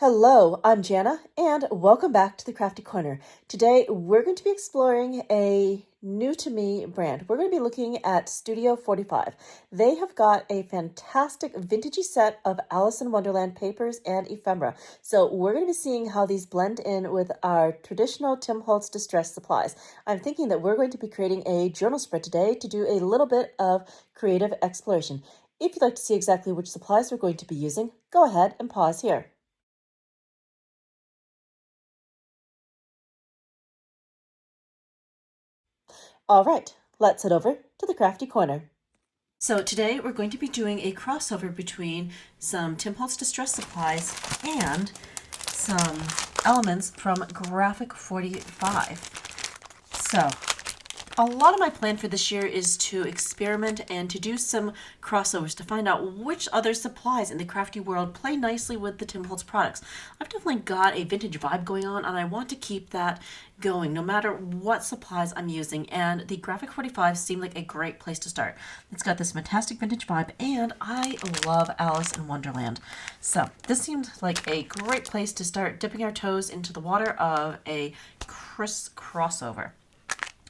Hello, I'm Janna, and welcome back to the Crafty Corner. Today, we're going to be exploring a new-to-me brand. We're going to be looking at Studio 45. They have got a fantastic vintagey set of Alice in Wonderland papers and ephemera. So we're going to be seeing how these blend in with our traditional Tim Holtz distress supplies. I'm thinking that we're going to be creating a journal spread today to do a little bit of creative exploration. If you'd like to see exactly which supplies we're going to be using, go ahead and pause here. All right, let's head over to the Crafty Corner. So today we're going to be doing a crossover between some Tim Holtz Distress Supplies and some elements from Graphic 45. So a lot of my plan for this year is to experiment and to do some crossovers to find out which other supplies in the crafty world play nicely with the Tim Holtz products. I've definitely got a vintage vibe going on, and I want to keep that going no matter what supplies I'm using, and the Graphic 45 seemed like a great place to start. It's got this fantastic vintage vibe, and I love Alice in Wonderland. So this seemed like a great place to start dipping our toes into the water of a crossover.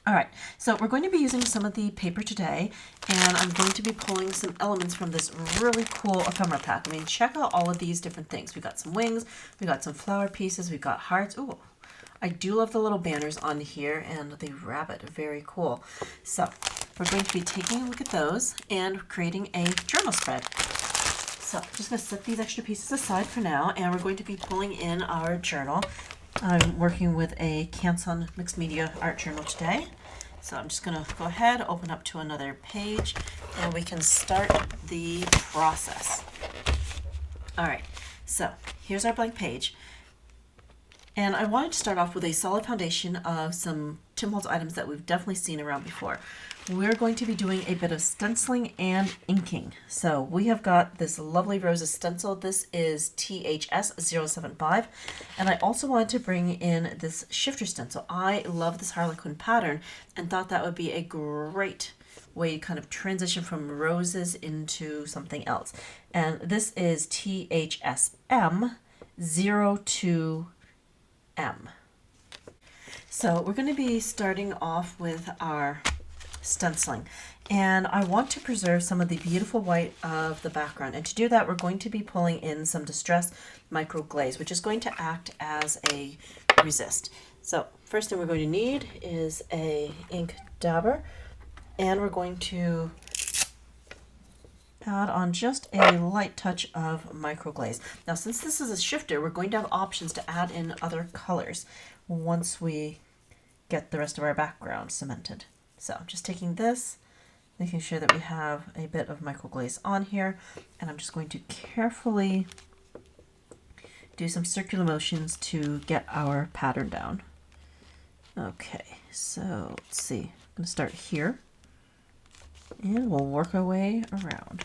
All right, so we're going to be using some of the paper today, and I'm going to be pulling some elements from this really cool ephemera pack. I mean, check out all of these different things. We got some wings, we got some flower pieces, we got hearts. Ooh, I do love the little banners on here and the rabbit, very cool. So we're going to be taking a look at those and creating a journal spread. So I'm just going to set these extra pieces aside for now, and we're going to be pulling in our journal. I'm working with a Canson mixed media art journal today. So I'm just going to go ahead, open up to another page, and we can start the process. All right, so here's our blank page. And I wanted to start off with a solid foundation of some Tim Holtz items that we've definitely seen around before. We're going to be doing a bit of stenciling and inking. So we have got this lovely Roses stencil. This is THS 075. And I also wanted to bring in this shifter stencil. I love this Harlequin pattern and thought that would be a great way to kind of transition from roses into something else. And this is THSM 02M. So we're going to be starting off with our stenciling, and I want to preserve some of the beautiful white of the background, and to do that we're going to be pulling in some distress micro glaze, which is going to act as a resist. So first thing we're going to need is a ink dabber, and we're going to add on just a light touch of micro glaze. Now since this is a shifter, we're going to have options to add in other colors once we get the rest of our background cemented. So I'm just taking this, making sure that we have a bit of microglaze on here, and I'm just going to carefully do some circular motions to get our pattern down. Okay, so let's see. I'm going to start here, and we'll work our way around.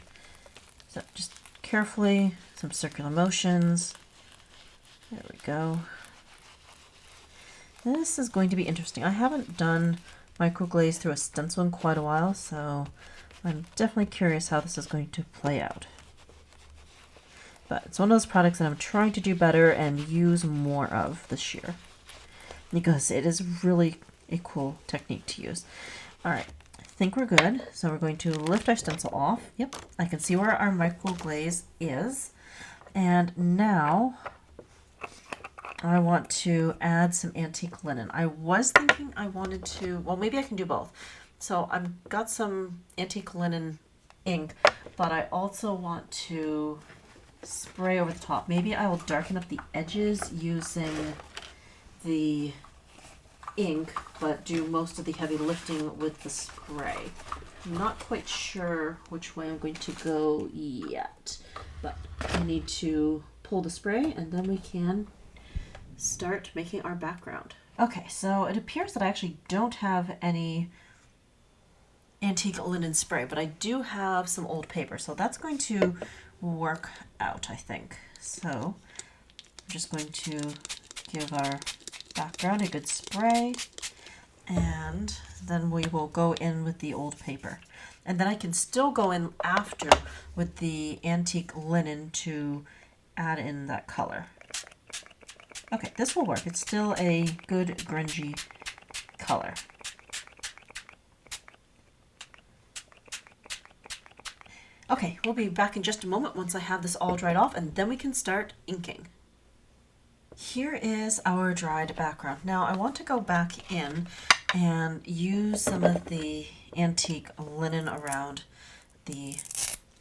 So just carefully, some circular motions. There we go. This is going to be interesting. I haven't done microglaze through a stencil in quite a while, so I'm definitely curious how this is going to play out. But it's one of those products that I'm trying to do better and use more of this year, because it is really a cool technique to use. All right, I think we're good. So we're going to lift our stencil off. Yep, I can see where our microglaze is. And now I want to add some antique linen. I was thinking I wanted to, well, maybe I can do both. So I've got some antique linen ink, but I also want to spray over the top. Maybe I will darken up the edges using the ink, but do most of the heavy lifting with the spray. I'm not quite sure which way I'm going to go yet, but I need to pull the spray and then we can start making our background. Okay, so it appears that I actually don't have any antique linen spray, but I do have some old paper, so that's going to work out, I think. So I'm just going to give our background a good spray, and then we will go in with the old paper. And then I can still go in after with the antique linen to add in that color. Okay, this will work. It's still a good grungy color. Okay, we'll be back in just a moment once I have this all dried off, and then we can start inking. Here is our dried background. Now I want to go back in and use some of the antique linen around the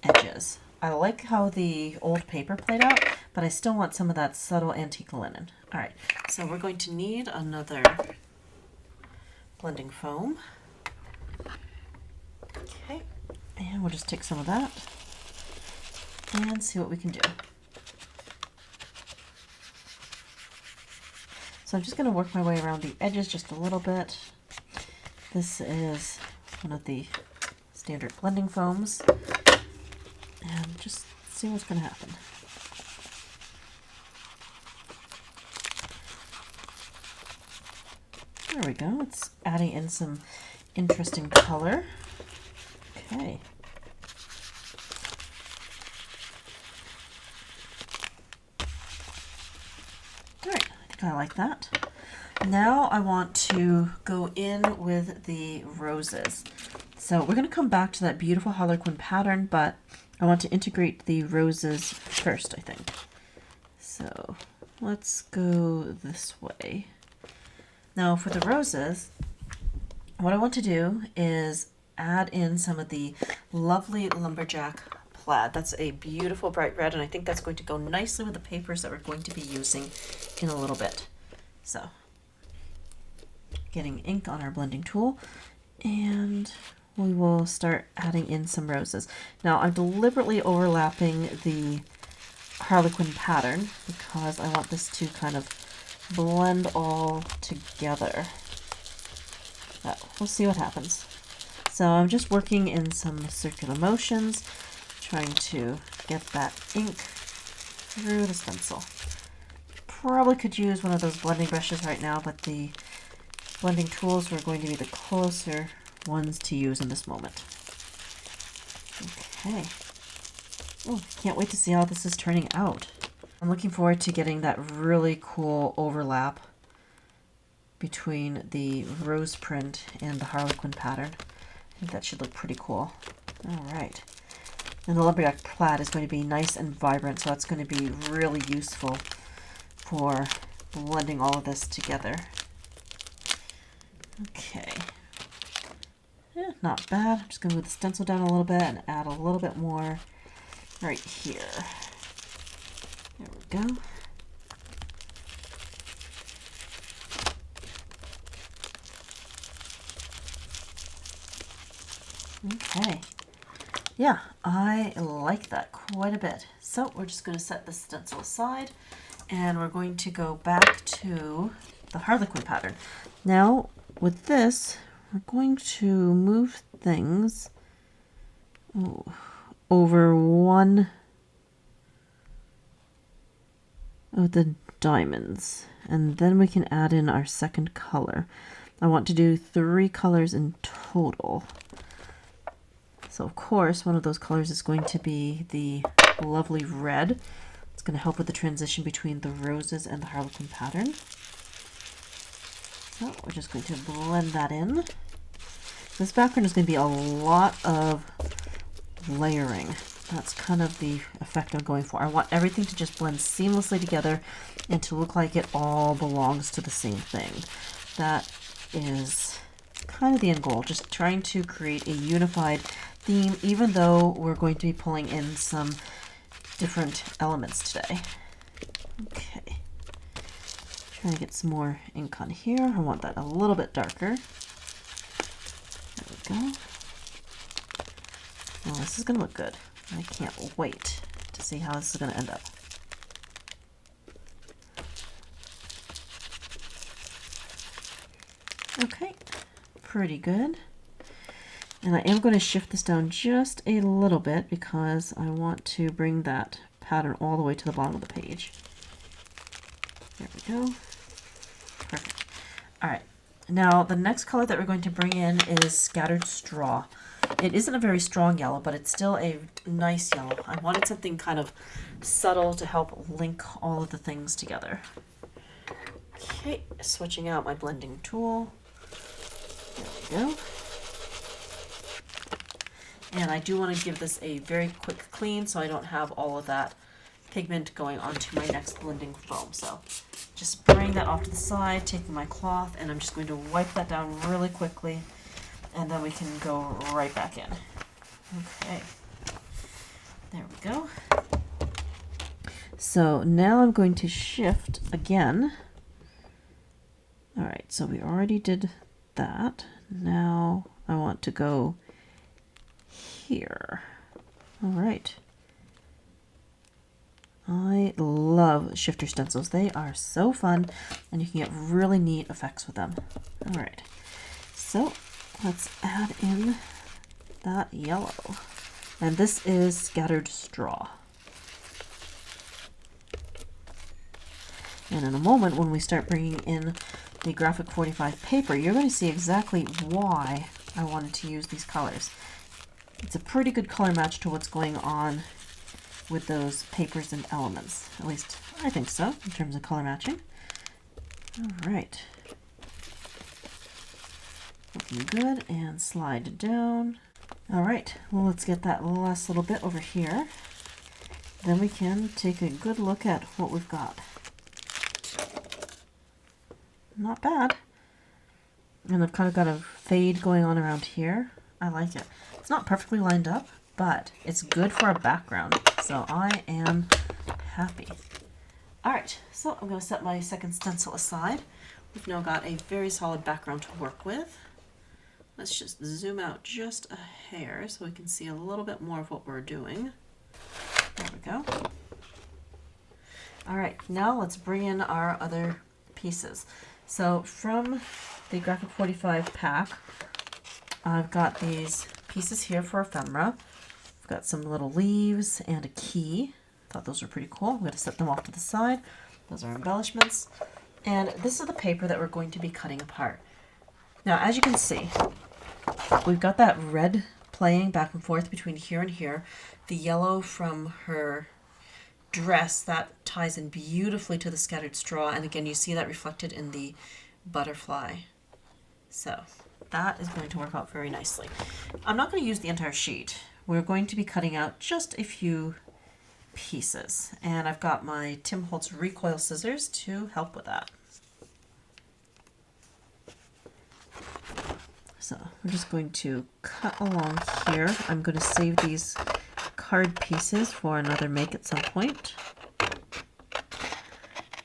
edges. I like how the old paper played out, but I still want some of that subtle antique linen. All right, so we're going to need another blending foam. Okay, and we'll just take some of that and see what we can do. So I'm just going to work my way around the edges just a little bit. This is one of the standard blending foams, and just see what's going to happen. There we go. It's adding in some interesting color. Okay. All right, I think I like that. Now I want to go in with the roses. So we're going to come back to that beautiful Harlequin pattern, but I want to integrate the roses first, I think. So let's go this way. Now for the roses, what I want to do is add in some of the lovely lumberjack plaid. That's a beautiful bright red, and I think that's going to go nicely with the papers that we're going to be using in a little bit. So getting ink on our blending tool, and we will start adding in some roses. Now I'm deliberately overlapping the Harlequin pattern because I want this to kind of blend all together. But we'll see what happens. So I'm just working in some circular motions, trying to get that ink through the stencil. Probably could use one of those blending brushes right now, but the blending tools were going to be the closer ones to use in this moment. Okay. Oh, can't wait to see how this is turning out. I'm looking forward to getting that really cool overlap between the rose print and the Harlequin pattern. I think that should look pretty cool. All right. And the lumberjack plaid is going to be nice and vibrant, so that's going to be really useful for blending all of this together. Okay. Yeah, not bad. I'm just going to move the stencil down a little bit and add a little bit more right here. There we go. Okay. Yeah, I like that quite a bit. So we're just going to set the stencil aside, and we're going to go back to the Harlequin pattern. Now, with this, we're going to move things over one of the diamonds, and then we can add in our second color. I want to do 3 colors in total. So of course, one of those colors is going to be the lovely red. It's going to help with the transition between the roses and the Harlequin pattern. So we're just going to blend that in. This background is going to be a lot of layering. That's kind of the effect I'm going for. I want everything to just blend seamlessly together and to look like it all belongs to the same thing. That is kind of the end goal, just trying to create a unified theme, even though we're going to be pulling in some different elements today. Okay. Trying to get some more ink on here. I want that a little bit darker. There we go. Well, this is going to look good. I can't wait to see how this is going to end up. Okay, pretty good. And I am going to shift this down just a little bit because I want to bring that pattern all the way to the bottom of the page. There we go. Perfect. All right. Now the next color that we're going to bring in is Scattered Straw. It isn't a very strong yellow, but it's still a nice yellow. I wanted something kind of subtle to help link all of the things together. Okay, switching out my blending tool. There we go. And I do want to give this a very quick clean so I don't have all of that pigment going onto my next blending foam. So just spraying that off to the side, taking my cloth, and I'm just going to wipe that down really quickly, and then we can go right back in. Okay, there we go. So now I'm going to shift again. All right, so we already did that. Now I want to go here. All right. I love shifter stencils. They are so fun, and you can get really neat effects with them. All right, so let's add in that yellow. And this is scattered straw. And in a moment, when we start bringing in the Graphic 45 paper, you're going to see exactly why I wanted to use these colors. It's a pretty good color match to what's going on with those papers and elements. At least I think so, in terms of color matching. All right. Looking good, and slide down. All right, well, let's get that last little bit over here. Then we can take a good look at what we've got. Not bad. And I've kind of got a fade going on around here. I like it. It's not perfectly lined up, but it's good for a background. So I am happy. All right, so I'm going to set my second stencil aside. We've now got a very solid background to work with. Let's just zoom out just a hair so we can see a little bit more of what we're doing. There we go. All right, now let's bring in our other pieces. So from the Graphic 45 pack, I've got these pieces here for ephemera. I've got some little leaves and a key. Thought those were pretty cool. I'm going to set them off to the side. Those are embellishments. And this is the paper that we're going to be cutting apart. Now, as you can see, we've got that red playing back and forth between here and here. The yellow from her dress, that ties in beautifully to the scattered straw. And again, you see that reflected in the butterfly. So that is going to work out very nicely. I'm not going to use the entire sheet. We're going to be cutting out just a few pieces. And I've got my Tim Holtz recoil scissors to help with that. So I'm just going to cut along here. I'm going to save these card pieces for another make at some point.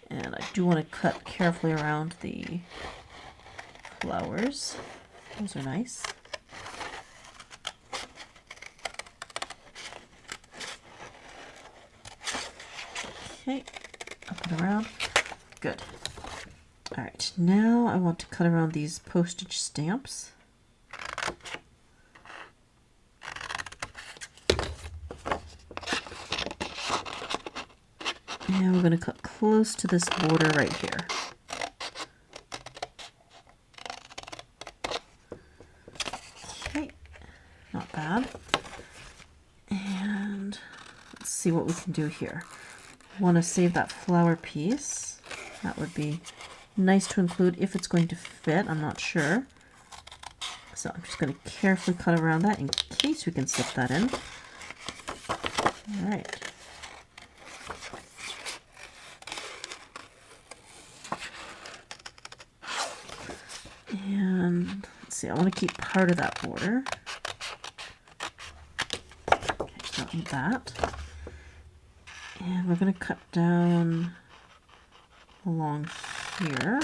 And I do want to cut carefully around the flowers. Those are nice. Okay, up and around. Good. All right, now I want to cut around these postage stamps. And we're going to cut close to this border right here. Okay, not bad. And let's see what we can do here. Want to save that flower piece. That would be nice to include if it's going to fit. I'm not sure. So I'm just going to carefully cut around that in case we can slip that in. All right. And let's see, I want to keep part of that border. Okay, don't need that. And we're going to cut down along here.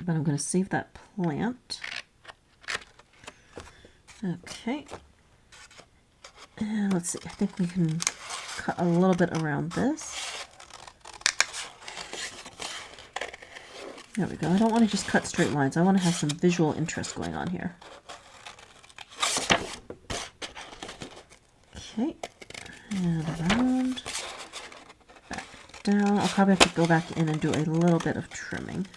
But I'm going to save that plant. Okay. And let's see, I think we can cut a little bit around this. There we go. I don't want to just cut straight lines. I want to have some visual interest going on here. Okay. And around. Back down. I'll probably have to go back in and do a little bit of trimming.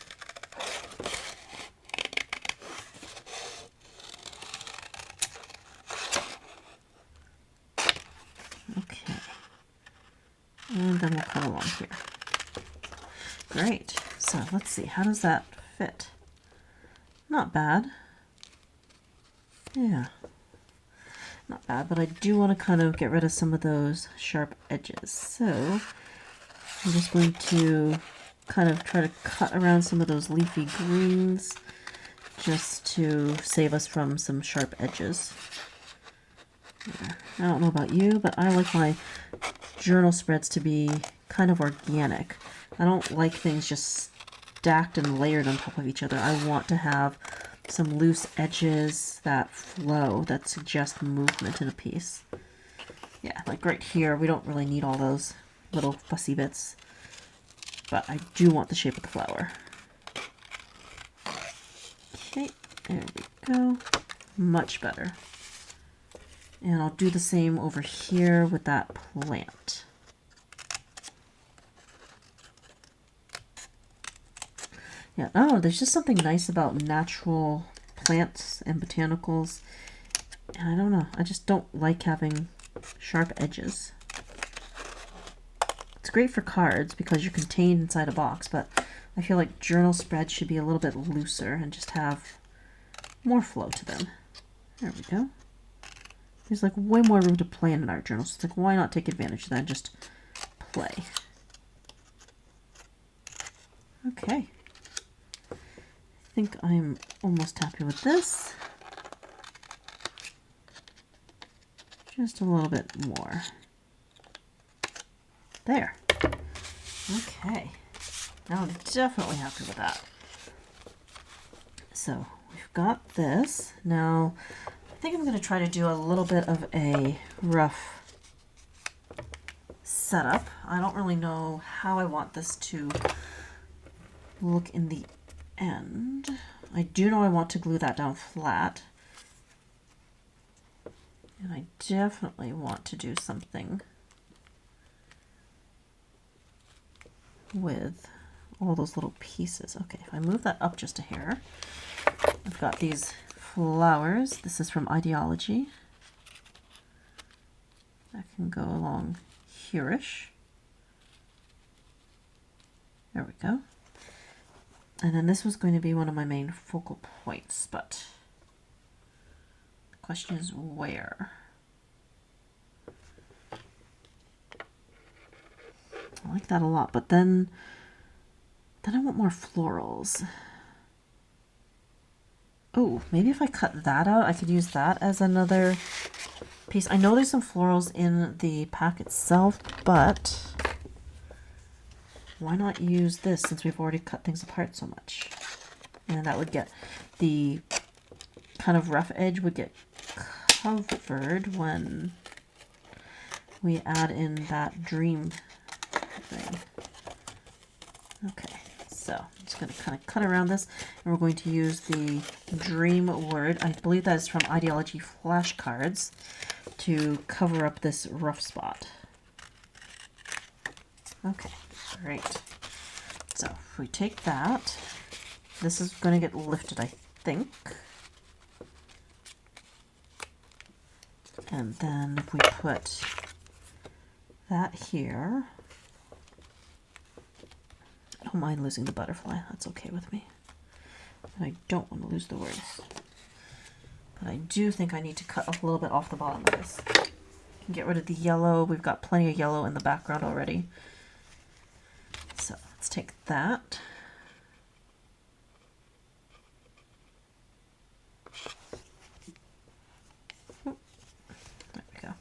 Okay. And then we'll cut along here. Great. So let's see, how does that fit? Not bad. Yeah. Not bad, but I do want to kind of get rid of some of those sharp edges. So I'm just going to kind of try to cut around some of those leafy greens just to save us from some sharp edges. Yeah. I don't know about you, but I like my journal spreads to be kind of organic. I don't like things just stacked and layered on top of each other. I want to have some loose edges that flow, that suggest movement in a piece. Yeah, like right here, we don't really need all those little fussy bits, but I do want the shape of the flower. Okay, there we go. Much better. And I'll do the same over here with that plant. Yeah, oh, there's just something nice about natural plants and botanicals. And I don't know, I just don't like having sharp edges. It's great for cards because you're contained inside a box, but I feel like journal spreads should be a little bit looser and just have more flow to them. There we go. There's like way more room to play in an art journal, so it's like, why not take advantage of that and just play? Okay. I think I'm almost happy with this. Just a little bit more. There. Okay. Now I'm definitely happy with that. So we've got this. Now I think I'm going to try to do a little bit of a rough setup. I don't really know how I want this to look in the end. I do know I want to glue that down flat. And I definitely want to do something with all those little pieces. Okay, if I move that up just a hair, I've got these flowers. This is from Ideology. That can go along here-ish. There we go. And then this was going to be one of my main focal points, but the question is where? I like that a lot, but then I want more florals. Oh, maybe if I cut that out, I could use that as another piece. I know there's some florals in the pack itself, but why not use this since we've already cut things apart so much? And that would get the kind of rough edge would get covered when we add in that dream thing. Okay, so I'm just going to kind of cut around this, and we're going to use the dream word. I believe that is from Ideology flashcards to cover up this rough spot. Okay, great. So if we take that, this is going to get lifted, I think. And then if we put that here, I don't mind losing the butterfly. That's okay with me. And I don't want to lose the words. But I do think I need to cut a little bit off the bottom of this. Get rid of the yellow. We've got plenty of yellow in the background already. So let's take that. There we go.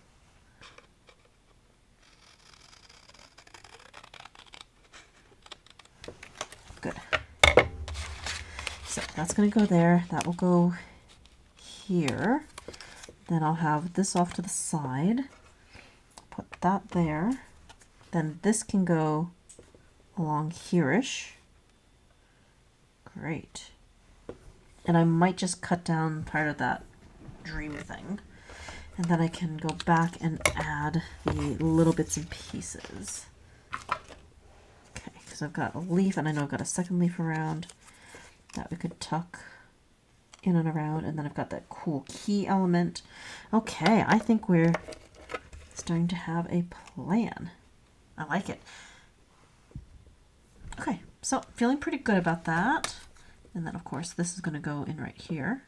Good. So that's going to go there. That will go here. Then I'll have this off to the side. Put that there. Then this can go along here-ish. Great. And I might just cut down part of that dream thing. And then I can go back and add the little bits and pieces. Okay, because I've got a leaf, and I know I've got a second leaf around that we could tuck in and around, and then I've got that cool key element. Okay, I think we're starting to have a plan. I like it. Okay, So feeling pretty good about that. And then of course this is going to go in right here.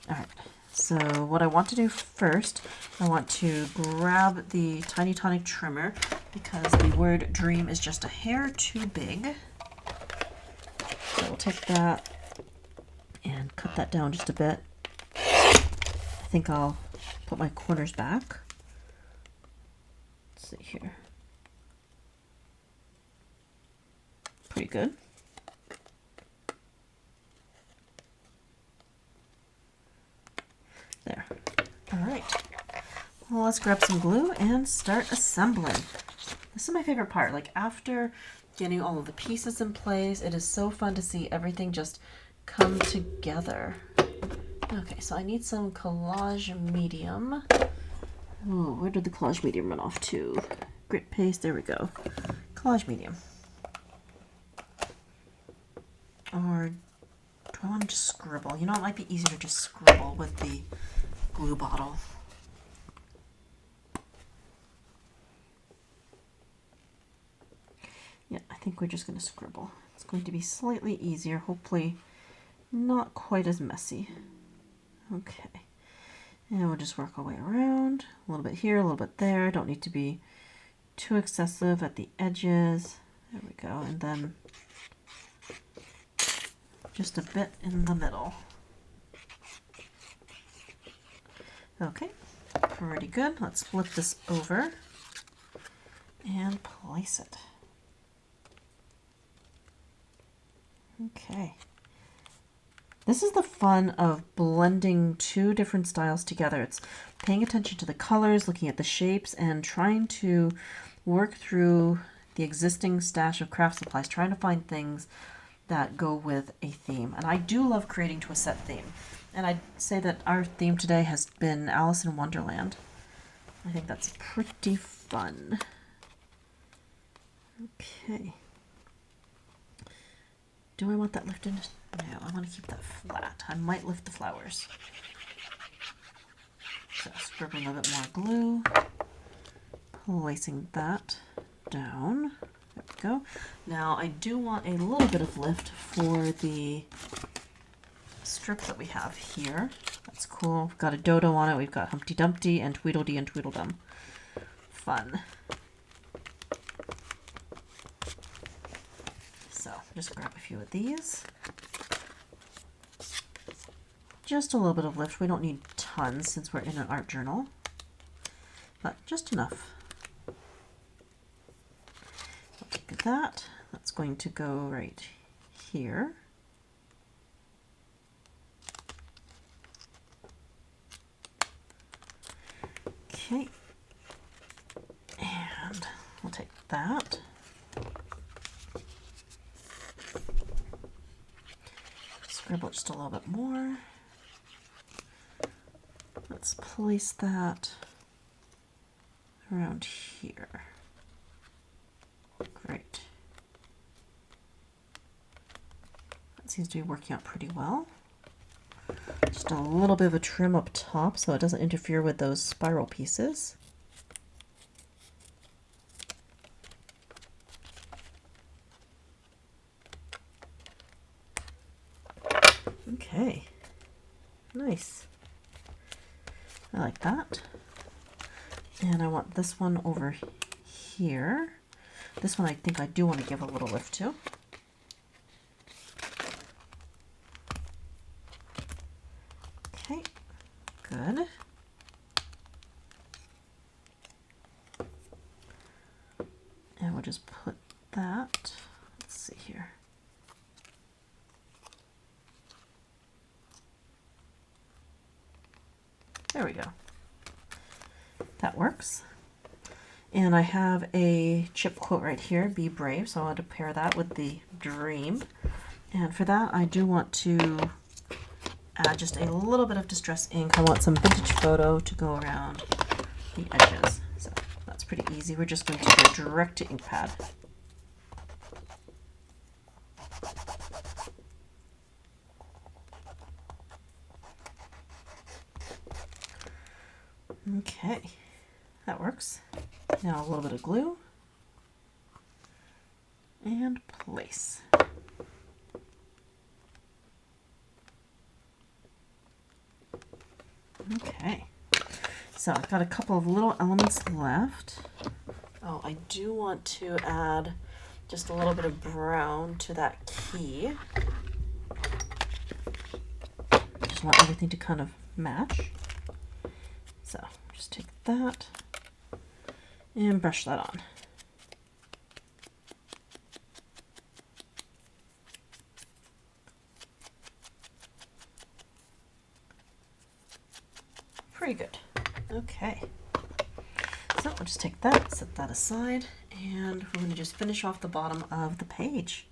All right, so what I want to do first, I want to grab the tiny tonic trimmer because the word dream is just a hair too big. So we'll take that and cut that down just a bit. I think I'll put my corners back. Let's see here. Pretty good. There. All right. Well, let's grab some glue and start assembling. This is my favorite part. Like after getting all of the pieces in place, it is so fun to see everything just come together. Okay, so I need some collage medium. Oh, where did the collage medium run off to? Grit paste, there we go. Collage medium. Or do I want to just scribble? You know, it might be easier to just scribble with the glue bottle. Yeah, I think we're just going to scribble. It's going to be slightly easier, hopefully not quite as messy. Okay, and we'll just work our way around. A little bit here, a little bit there. Don't need to be too excessive at the edges. There we go, and then just a bit in the middle. Okay, pretty good. Let's flip this over and place it. Okay. This is the fun of blending two different styles together. It's paying attention to the colors, looking at the shapes, and trying to work through the existing stash of craft supplies, trying to find things that go with a theme. And I do love creating to a set theme. And I'd say that our theme today has been Alice in Wonderland. I think that's pretty fun. Okay. Do I want that lifted? No, I want to keep that flat. I might lift the flowers. So scribbling a bit more glue. Placing that down. There we go. Now I do want a little bit of lift for the strip that we have here. That's cool. We've got a dodo on it. We've got Humpty Dumpty and Tweedledee and Tweedledum. Fun. So just grab a few of these. Just a little bit of lift. We don't need tons since we're in an art journal, but just enough. Look at that. That's going to go right here. Okay. And we'll take that. Scribble just a little bit more. Let's place that around here. Great. That seems to be working out pretty well. Just a little bit of a trim up top so it doesn't interfere with those spiral pieces. Okay, nice. I like that. And I want this one over here. This one I think I do want to give a little lift to. Okay, good. And we'll just put that, let's see here. There we go. That works. And I have a chip quote right here, be brave. So I want to pair that with the dream. And for that, I do want to add just a little bit of distress ink. I want some vintage photo to go around the edges. So that's pretty easy. We're just going to go direct to ink pad. Okay, that works. Now a little bit of glue and nice. Okay, so I've got a couple of little elements left. Oh, I do want to add just a little bit of brown to that key. Just want everything to kind of match. So just take that and brush that on. Pretty good. Okay. So I'll just take that, set that aside, and we're going to just finish off the bottom of the page.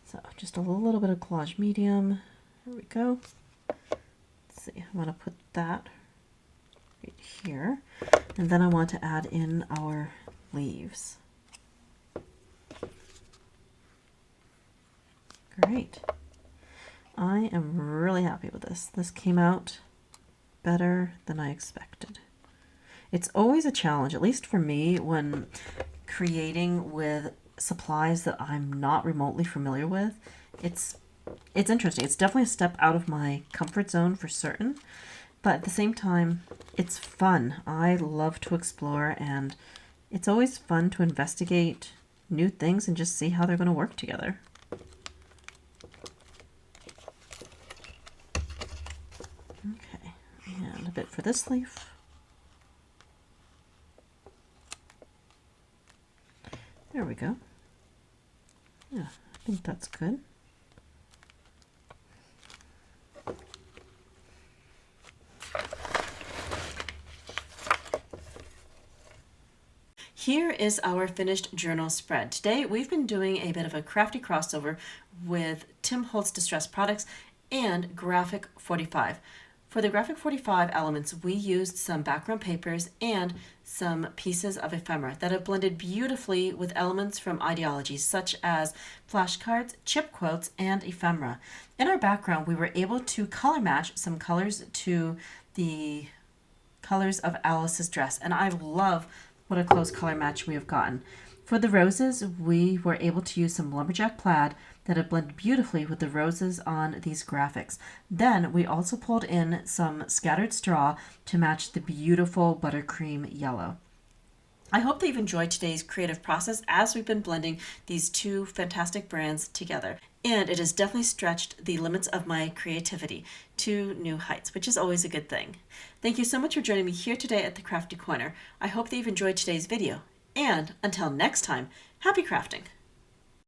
So just a little bit of collage medium. There we go. Let's see, I want to put that right here. And then I want to add in our leaves. Great. I am really happy with this. This came out better than I expected. It's always a challenge, at least for me, when creating with supplies that I'm not remotely familiar with. It's interesting. It's definitely a step out of my comfort zone for certain, but at the same time, it's fun. I love to explore, and it's always fun to investigate new things and just see how they're going to work together. Okay, and a bit for this leaf. There we go. Yeah, I think that's good. Here is our finished journal spread. Today we've been doing a bit of a crafty crossover with Tim Holtz Distress Products and Graphic 45. For the Graphic 45 elements, we used some background papers and some pieces of ephemera that have blended beautifully with elements from ideologies such as flashcards, chip quotes, and ephemera. In our background, we were able to color match some colors to the colors of Alice's dress, and I love what a close color match we have gotten. For the roses, we were able to use some lumberjack plaid that have blended beautifully with the roses on these graphics. Then we also pulled in some scattered straw to match the beautiful buttercream yellow. I hope that you've enjoyed today's creative process as we've been blending these two fantastic brands together. And it has definitely stretched the limits of my creativity to new heights, which is always a good thing. Thank you so much for joining me here today at the Crafty Corner. I hope that you've enjoyed today's video. And until next time, happy crafting!